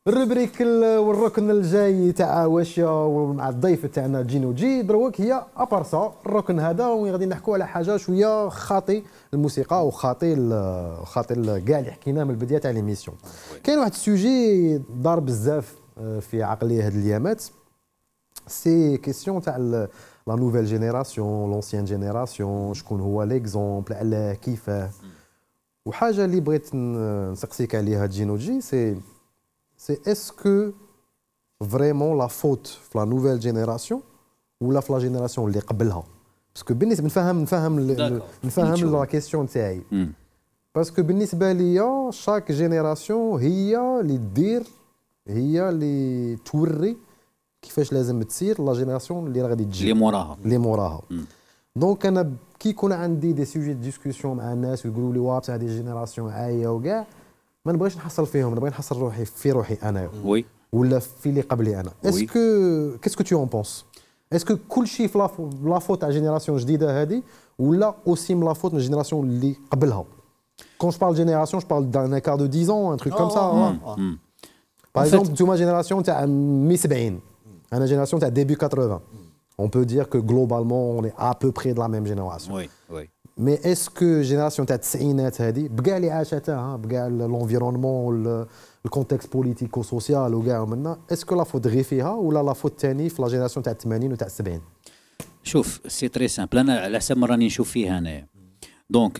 الروبريك والركن الجاي تاع واشيا مع الضيف تاعنا جينوجي دروك هي ابارسا الركن هذا وغادي نحكوا على حاجه شويه خاطي الموسيقى وخاطي كاع اللي حكيناه من البدايه تاع ليميسيون. كاين واحد السوجي دار بزاف في عقلي هاد الايامات سي كيسيون تاع لا نوفيل جينيراسيون لونسيان جينيراسيون شكون هو ليكزومبل علاه كيفاه وحاجه اللي بغيت نسقسيك عليها جينوجي c'est est-ce que vraiment la faute في la nouvelle génération ولا في la génération اللي قبلها باسكو بالنسبه نفهم لا كيسيون تاعي باسكو بالنسبه ليا شاك جينيراسيون هي اللي دير هي اللي توري كيفاش لازم تسير لا جينيراسيون اللي غادي تجي اللي موراها دونك انا كي يكون عندي دي سوجي دو ديسكوسيون مع الناس ويقولوا لي واه تاع دي جينيراسيون عايه وكاع ما نبغيش نحصل فيهم نبغي نحصل روحي في روحي انا وي ولا في اللي قبلي انا اسكو كاسكو تو اون بونس اسكو كل شيء في لا فوت تاع جينيراسيون جديده هذه ولا اوسي من لا فوت من الجينيراسيون اللي قبلها كون جو بارل جينيراسيون جو بارل دان اكار دو 10 ans un truc comme ça باغ اكزومبل نتوما جينيراسيون تاع مي 70 انا جينيراسيون تاع ديبي 80 on peut dire que globalement on est à peu près de la même génération oui مي اسكو جينيراسيون تاع التسعينات هذه بكاع اللي عاشتها بكاع لونفيرونمون الكونتكست بوليتيكو سوسيال وكاع منا اسكو لا فوت غير فيها ولا لا فوت ثاني في لا جينيراسيون تاع 80 وتاع 70 شوف سي تري سامبل انا على حسب ما راني نشوف فيها انايا دونك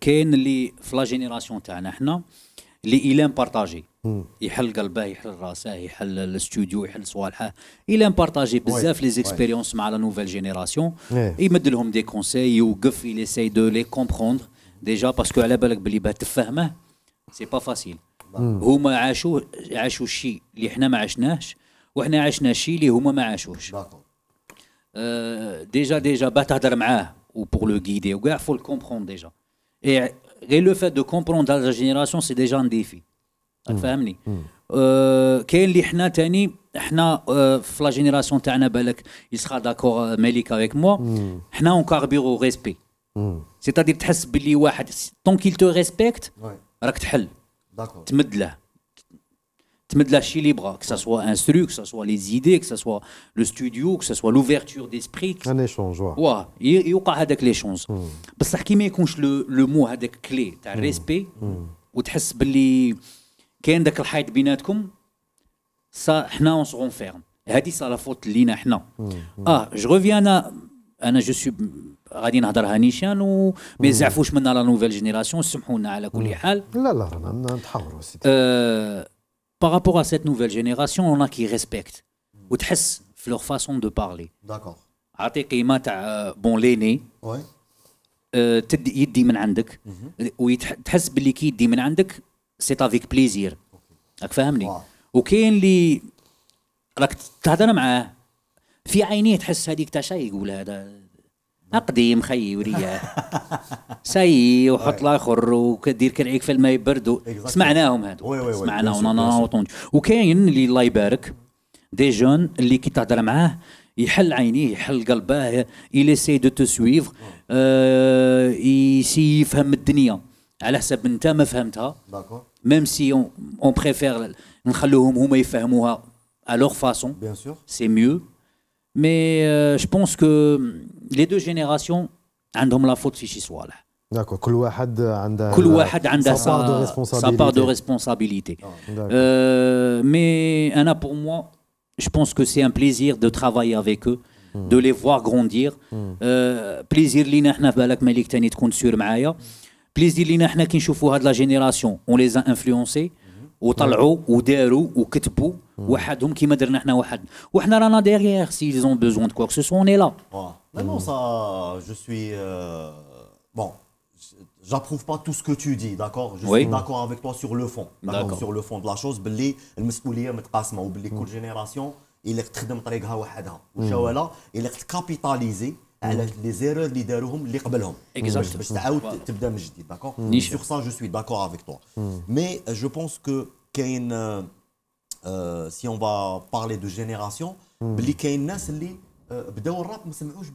كاين اللي في لا جينيراسيون تاعنا حنا اللي إيلام بارطاجي يحل قلبه يحل راسه يحل الاستوديو يحل صوالحه إيلام بارطاجي بزاف لي زيكسبيريونس مع لا نوفيل جينيراسيون يمد لهم دي كونساي يوقف il essaye de les comprendre ديجا باسكو على بالك بلي باه تفهمه سي با فاسيل هما عاشوا الشيء اللي حنا ما عشناهش وحنا عشنا الشيء اللي هما ما عاشوش ديجا باه تهضر معاه وبور لو غيدي وكاع فو الكومبروند ديجا غير لو فات دو كومبروندر لا جينيراسيون سي ديجا ان ديفي فهمني كاين اللي حنا تاني حنا في لا جينيراسيون تاعنا بالك يسخا داكور مالك افيك موا حنا اون كاربيرو ريسبي سيتادير تحس باللي واحد طون كيل تو ريسبكت راك تحل تمد له الشيء اللي يبغى que ça soit instru que ça soit les idées que ça soit le studio que ça soit l'ouverture d'esprit ان ايشونج واه يوقع هذاك ليشونج بصح كي ما يكونش لو مو هذاك كلي تاع الريسبي وتحس باللي كاين داك الحيط بيناتكم صا حنا اون سون فيرم هذه صا لا فوت لينا حنا جو ريفيان انا جو سو غادي نهضرها نيشان وما يزعفوش منا لا نوفيل جينيراسيون سمحونا على كل حال لا رانا نتحاوروا par rapport à cette nouvelle génération on a qui respectent وتحس في leur façon de parler d'accord عطي قيمه تاع بون ليني تدي يدي من عندك وتحس باللي كي يدي من عندك سي افيك بليزير راك فاهمني وكاين اللي راك تهضر معاه في عينيه تحس هذيك تاع شي يقول هذا قديم خيي ورياه ساي وحط الاخر وكدير كرعيك في الماء يبردوا سمعناهم هادو سمعناهم انا وكاين اللي الله يبارك دي جون اللي كي تهضر معاه يحل عينيه يحل قلبه يليسي دو تو سويفر يفهم الدنيا على حسب انت ما فهمتها ميم سي اون بريفير نخلوهم هما يفهموها à leur façon c'est mieux mais je pense que les deux générations عندهم لا فوت في شي صوالح داكور كل واحد عنده sa part de responsabilité mais انا pour moi je pense que c'est un plaisir de travailler avec eux de les voir grandir plaisir لينا احنا في بالك مالك تاني تكون سور معايا بليزير لينا احنا كي نشوفوا هاد لا جينيراسيون اون لي انفلونسي وطلعوا وداروا وكتبوا وحدهم كيما درنا احنا وحنا رانا ديغيير سي ils ont besoin de quoi que ce soit on est là. Non ça je suis bon j'approuve pas tout ce que tu dis d'accord je suis d'accord avec toi sur le fond d'accord sur le fond de la chose باللي المسؤوليه متقاسمه وباللي كل جينيراسيون اللي تخدم طريقها وحدها وشوالا اللي تكابيتاليزي على لي زيرور اللي داروهم اللي قبلهم باش تعاود تبدا من جديد داكور sur ça je suis d'accord avec toi mais je pense que كاين si on va parler de génération بلي كاين ناس اللي بداو الراب ما سمعوش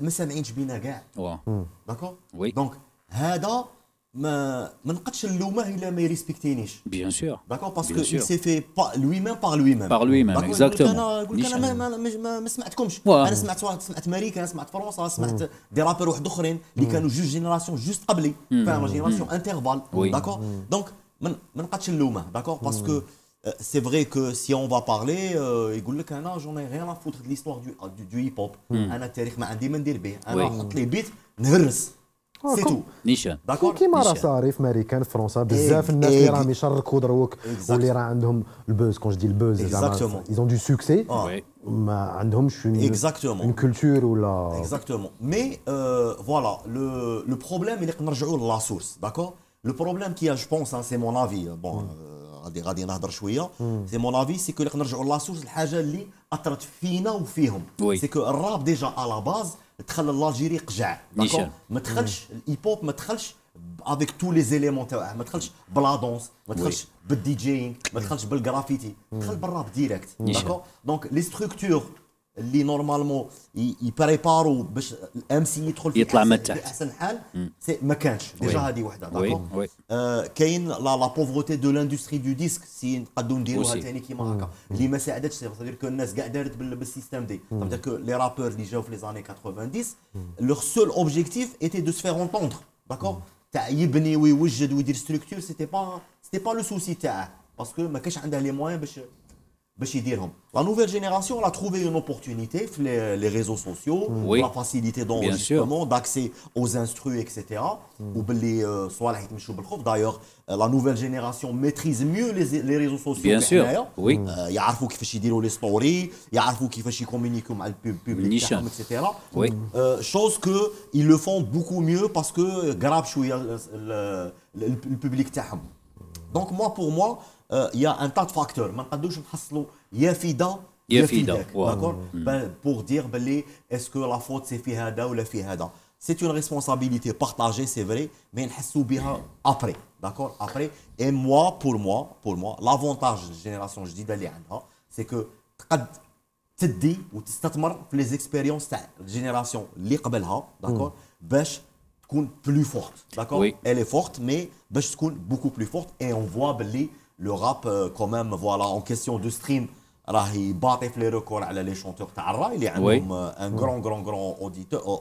ما سامعينش بينا كاع داكور دونك هذا ما نقدش نلومه الا ما يريسبكتينيش. بيان سور. داكور باسكو il s'est fait lui-même par lui-même. par lui-même exactement. يقول انا ما سمعتكمش. انا سمعت ماريكا، انا سمعت فرنسا، سمعت دي رابر واحد اخرين اللي كانوا جوج جينيراسيون جوست قبلي، فاهم، جينيراسيون انترفال. داكور دونك ما نقدش نلومه. داكور باسكو c'est vrai que si on va parler يقول لك انا j'en ai rien à foutre de l'histoire du hip hop. انا التاريخ ما عندي ما ندير به، انا نحط لي بيت نهرس سي تو. نيشان كيما راه صاري في امريكان في فرنسا بزاف الناس اللي راهم يشركوا دروك واللي راه عندهم البوز. كون جو دي البوز زعما ils ont du succès ما عندهمش اون كولتور ولا اكزاكتومون. مي فوالا لو بروبليم اللي نرجعوا لا سورس. داكور لو بروبليم كي جو بونس سي مون افي بون غادي نهضر شويه. سي مون افي سي كو نرجعوا لا سورس الحاجه اللي اثرت فينا وفيهم. سي كو الراب ديجا على باز دخل لالجيري قجع. داكور ما دخلش الهيب هوب، ما دخلش افيك تو لي زيليمون تاعه، ما دخلش بلا دونس، ما دخلش بالدي جينغ، ما دخلش بالجرافيتي، دخل بالراب ديريكت. داكور دونك لي ستركتور اللي نورمالمون يبريبارو باش الام سي يدخل في يطلع من تحت احسن حال ما كانش ديجا هذه وحده. داكور كاين لا بوفروتي دو لاندستري دو ديسك سي نقدروا نديروها ثاني كيما هكا اللي ما ساعدتش. صافي كو الناس كاع دارت بالسيستم دي. صافي كو لي رابور اللي جاو في لي زاني 90 لوغ سول اوبجيكتيف ايتي دو سفير اونتوندر. داكور تاع يبني ويوجد ويدير ستركتور. سيتي با لو سوسي تاعه باسكو ما كانش عنده لي موان باش يديرهم. La nouvelle génération elle a trouvé une opportunité les réseaux sociaux, la facilité d'enregistrement, d'accès aux instrus, etc. وباللي صوالح يتمشوا بالخوف. D'ailleurs la nouvelle génération maîtrise mieux les réseaux sociaux. Bien sûr, oui. يعرفوا كيفاش يديروا لي ستوري، يعرفوا كيفاش يكومونيكيو مع البوبليك تاعهم etc. Oui. Chose que ils le font beaucoup mieux parce que قراب شويه البوبليك تاعهم. Donc moi pour moi il y a un tas de facteurs ما نقدروش نحصلوا يا فيدا يا فيداك. داكور pour dire بلي est-ce que la faute c'est في هذا ولا في هذا. C'est une responsabilité partagée c'est vrai mais نحسوا بها après. داكور après et moi pour moi l'avantage الجينيراسيون الجديده اللي عندها c'est que تقد تدي وتستثمر في لي زيكسبيريونس تاع الجينيراسيون اللي قبلها. داكور باش تكون plus forte. D'accord elle est forte mais باش تكون beaucoup plus forte et on voit بلي le rap quand même voilà en question de stream راهي باطي في لي ريكور على لي شونتور تاع الراي اللي عندهم ان غران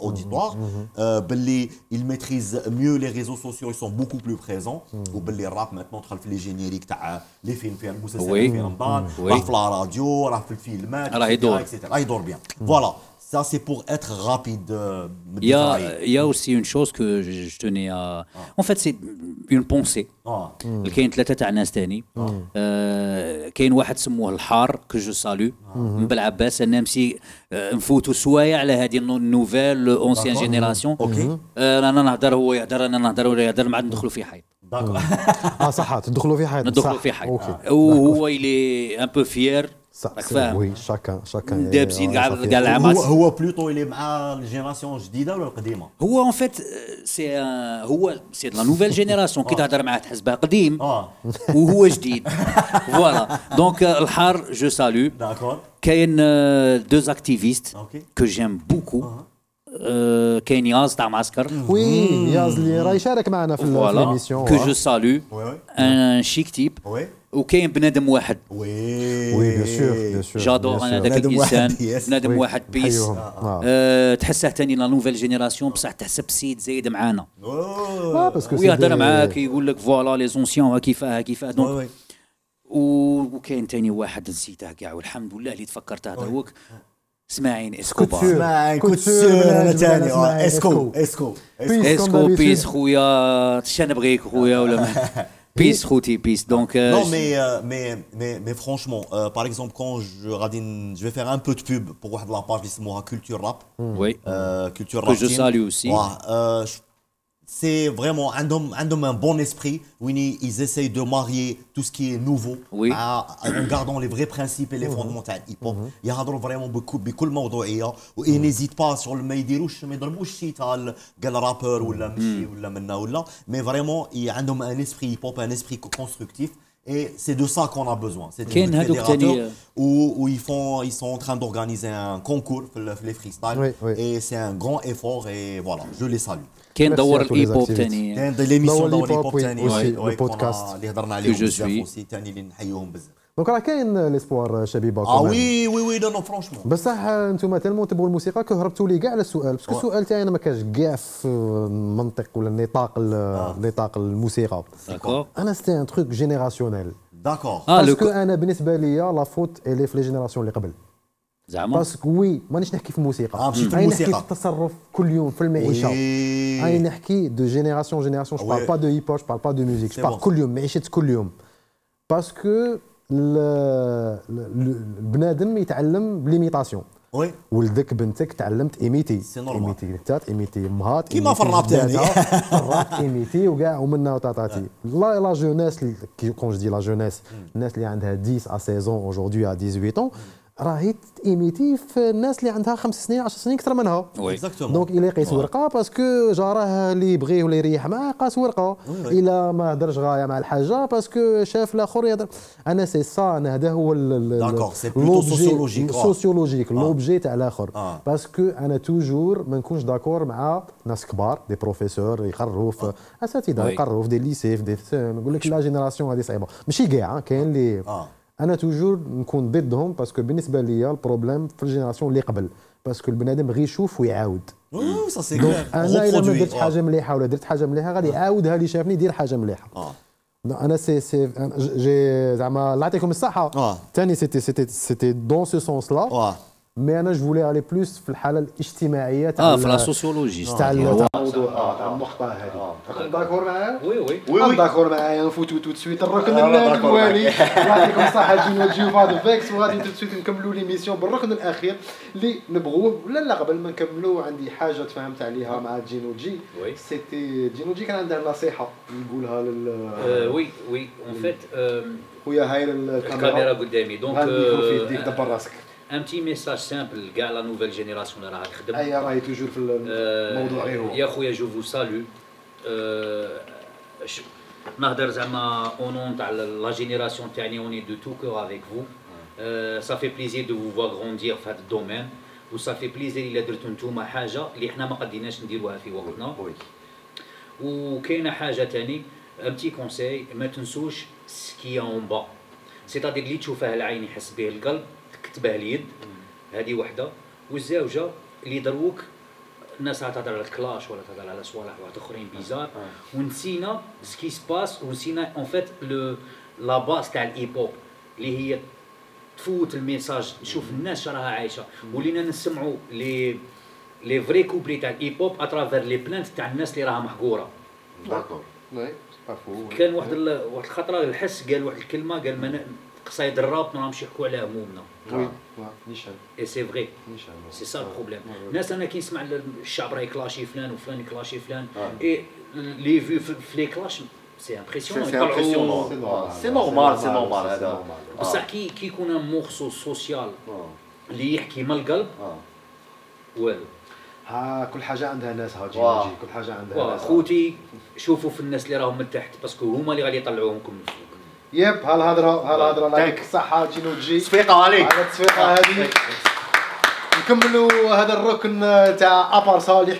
auditoire باللي il maîtrise mieux les réseaux sociaux ils sont beaucoup plus présents وباللي الراب maintenant دخل في لي جينيريك تاع لي فيلم فيها المسلسلات في رمضان راه في لا راديو راه في الفيلمات راه يدور بيان. فوالا ça c'est pour être rapide. Il y a aussi une chose que je tenais à... En fait, c'est une pensée. كاين ثلاثة تاع ناس تاني. كاين واحد سموه الحار que je salue. من بالعباس أنا نمشي نفوتوا شوية على هذه النوفيل اونسيان جينيراسيون. أنا نهضر هو يهضر أنا نهضر ولا يهضر ما عاد ندخلوا في حيط. صح تدخلوا في حيط. ندخلوا في حيط. وهو يلي ان بو فيير. راك فاهم. وي شاكان دابزين كاع العامات. هو بلوتو اللي مع الجينيراسيون الجديده ولا القديمه؟ هو اون فيت سي لا نوفيل جينيراسيون كي تهضر معاه تحسبها قديم وهو جديد. فوالا دونك الحار جو سالو. داكور كاين دوز اكتيفيست كو جيم بوكو. كاين ياز تاع معسكر. وي ياز اللي راه يشارك معنا في ليميسيون كو جو سالو ان شيك تيب. وكاين بنادم واحد. وي بيان سور جادور انا هذاك الانسان. بنادم واحد بيس. تحسه ثاني لا نوفيل جينيراسيون بصح تحسب سيد زايد معانا. ويهضر معاك يقول لك فوالا لي زونسيون كيفاه دونك. وكاين ثاني واحد نسيته كاع والحمد لله اللي تفكرته دروك. اسماعيل اسكوبار. كنت انا ثاني اسكو بيس خويا تشنبغيك خويا ولا Peace, Routi, peace. Donc, non, mais franchement, par exemple, quand je vais faire un peu de pub pour la page qui s'appelle Culture Rap. Oui. Culture Rap. Que je salue aussi. C'est vraiment un bon esprit où ils essayent de marier tout ce qui est nouveau en gardant les vrais principes et les fondements de hip-hop. Ils يهضروا vraiment بكل موضوعية et n'hésitent pas sur le ما يضربوش شي تاع قال رابر ولا مشي ولا منا ولا mais vraiment عندهم un esprit hip-hop un esprit constructif Et c'est de ça qu'on a besoin. C'est des كاين هذوك fédérateurs ثاني où ils sont en train d'organiser un concours pour les freestyle. Oui, oui. Et c'est un grand effort et voilà, je les salue. كاين Merci دور à tous les الايب هوب activités. ثاني كاين l'émission دور دور الهيب هوب، هوب oui, ثاني aussi, اللي le podcast. اللي هضرنا عليهم je بزاف suis. aussi ثاني اللي نحيوهم بزاف. دونك راه كاين ليسبوار شبيبه اه كمان. وي وي وي نو فرانشمون. بصح انتم تالمون تبغوا الموسيقى كهربتوا لي كاع على السؤال باسكو السؤال تاعي انا ما كانش كاع في المنطق ولا نطاق الموسيقى. داكور انا سيتي ان تروك جينيراسيونيل داكور. باسكو انا بالنسبه ليا لا فوت الي في لي جينيراسيون اللي قبل. زعما باسكو وي مانيش نحكي في الموسيقى، ماشي في راني نحكي الموسيقى. في التصرف كل يوم في المعيشه. راني نحكي دو جينيراسيون جو بارل با دو هيب هوب، جو بارل با دو ميوزيك، جو بارل كل يوم معيشه كل يوم. باسكو البنادم يتعلم بليميتاسيون. وي ولدك بنتك تعلمت ايميتي، سي نورمال. ايميتي انت ايميتي امهات كيما في الراب تاني. الراب ايميتي وكاع ومنا وطاطاتي. لا جونيس كون جو دي لا جونيس، الناس اللي عندها 10 à 16 ans aujourd'hui à 18 ans راهي تيميتي في الناس اللي عندها 5 سنين 10 سنين اكثر منها. دونك الا يقيس ورقه باسكو جاراه اللي يبغيه ولا يريح معاه قاس ورقه. الا ما هدرش غايه مع الحاجه باسكو شاف الاخر يهضر. انا سي سا، انا هذا هو سوسيولوجيك لوبجي تاع الاخر. باسكو انا توجور ما نكونش داكور مع ناس كبار دي بروفيسور يقروا في اساتذه يقروا في دي ليسي في دي نقول لك لا جينيراسيون هذه صعيبه ماشي كاع كاين اللي انا توجور نكون ضدهم باسكو بالنسبه ليا البروبليم في الجينيراسيون اللي قبل باسكو البنادم غير يشوف ويعاود. انا الا ما درت حاجه مليحه ولا درت حاجه مليحه غادي يعاودها اللي شافني يدير حاجه مليحه. انا سي جي زعما الله يعطيكم الصحه ثاني سيتي دون سو سونس لا. مي انا جو فولي الي بلوس في الحاله الاجتماعيه تاع في لا سوسيولوجي تاع الموضوع تاع النقطه هذه. راكم داكور معايا؟ وي داكور معايا. نفوتو تو سويت الركن الاولي. يعطيكم الصحه تجيو في هذا فيكس وغادي تو سويت نكملوا ليميسيون بالركن الاخير اللي نبغوه. لا قبل ما نكملوا عندي حاجه تفهمت عليها مع جينو جي. سيتي جينو جي كان عنده نصيحه نقولها لل وي اون فيت خويا هاير الكاميرا قدامي دونك الميكرو في يديك دبر راسك. ان تي ميساج سامبل كاع لا نوفيل جينيراسيون اللي راها تخدم. اي راهي توجور في الموضوع غير هو. يا خويا جو فو سالو. نهضر زعما اونون تاع لا جينيراسيون تاعني اوني دو تو كور افيك فو. سا في بليزير دو فو فوا غروندير في هذا الدومين و سا في بليزير الا درتو نتوما حاجه اللي حنا ما قديناش نديروها في وقتنا. وكاينه حاجه ثاني ان تي كونساي ما تنسوش سكي اون با سيتادير اللي تشوفه العين يحس به القلب تكتبه اليد. هذه وحده. والزوجه اللي دروك الناس تهضر على الكلاش ولا تهضر على صوالح واحد اخرين بيزار ونسينا سكي سباس ونسينا اون فيت لو لا باس تاع الايب هوب اللي هي تفوت الميساج نشوف الناس راها عايشه ولينا نسمعوا لي فري كوبلي تاع الايب هوب اترافير لي بلانت تاع الناس اللي راها محقوره. داكور. كان واحد الخطره الحس قال واحد الكلمه قال قصايد الراب ما راهمش يحكوا على همومنا. وي نيشان. اي سي فري سي سا البروبليم. الناس انا كي نسمع الشعب راه يكلاشي فلان وفلان يكلاشي فلان اي لي في في لي كلاش سي امبرسيونون. سي نورمال هذا. بصح كي يكون ان مورسو سوسيال اللي يحكي من القلب والو. ها كل حاجه عندها ناسها جي كل حاجه عندها ناسها. خوتي شوفوا في الناس اللي راهم من تحت باسكو هما اللي غادي يطلعوكم من فوق. يب هالهضره الله يعطيك الصحه جينو جي. تصفيقه عليك على التصفيقه هذه. نكملوا هذا الركن تاع ابارسا اللي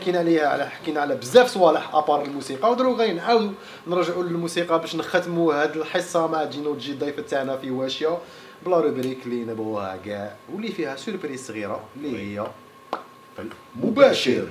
حكينا على بزاف صوالح ابار الموسيقى ودروك غادي نعاودوا نرجعوا للموسيقى باش نختموا هذه الحصه مع جينو جي الضيف تاعنا في واشيا بلا روبريك اللي نبغوها كاع واللي فيها سوربريز صغيره اللي هي مباشر.